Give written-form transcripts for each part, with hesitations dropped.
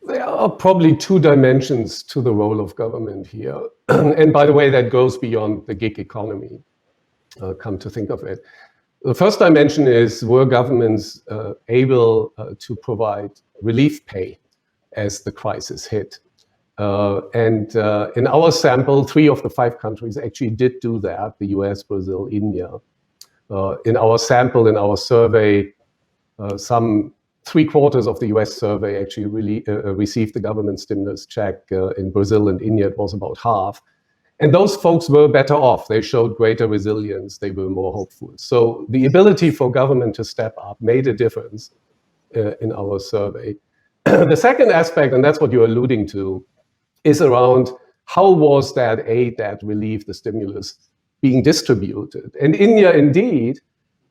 There are probably two dimensions to the role of government here. And by the way, that goes beyond the gig economy, come to think of it. The first dimension is, were governments able to provide relief pay as the crisis hit? And in our sample, 3 of the 5 countries actually did do that, the US, Brazil, India. In our sample, in our survey, some 3/4 of the US survey actually really received the government stimulus check. In Brazil and India, it was about half. And those folks were better off. They showed greater resilience. They were more hopeful. So the ability for government to step up made a difference in our survey. The second aspect, and that's what you're alluding to, is around how was that aid, that relief, the stimulus being distributed. And India indeed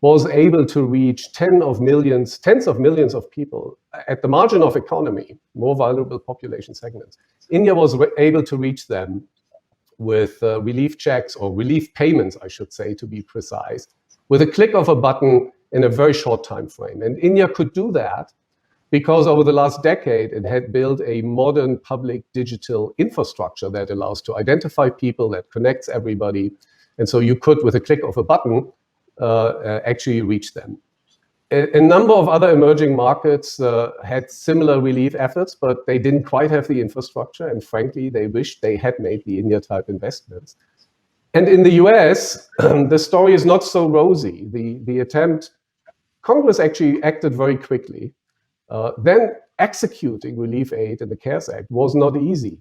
was able to reach tens of millions of people at the margin of economy, more vulnerable population segments. India was able to reach them with relief checks, or relief payments, I should say, to be precise, with a click of a button in a very short time frame. And India could do that because over the last decade, it had built a modern public digital infrastructure that allows to identify people, that connects everybody. And so you could, with a click of a button, actually reach them. A number of other emerging markets had similar relief efforts, but they didn't quite have the infrastructure. And frankly, they wished they had made the India-type investments. And in the US, the story is not so rosy. The attempt, Congress actually acted very quickly. Then executing relief aid in the CARES Act was not easy.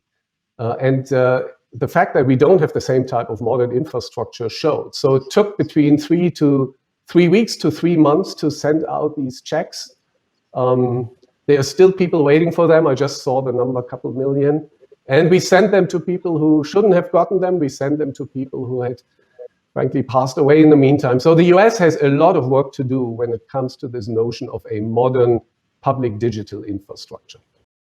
The fact that we don't have the same type of modern infrastructure showed. So it took between 3 weeks to 3 months to send out these checks. There are still people waiting for them. I just saw the number, a couple million. And we sent them to people who shouldn't have gotten them. We sent them to people who had, frankly, passed away in the meantime. So the US has a lot of work to do when it comes to this notion of a modern public digital infrastructure.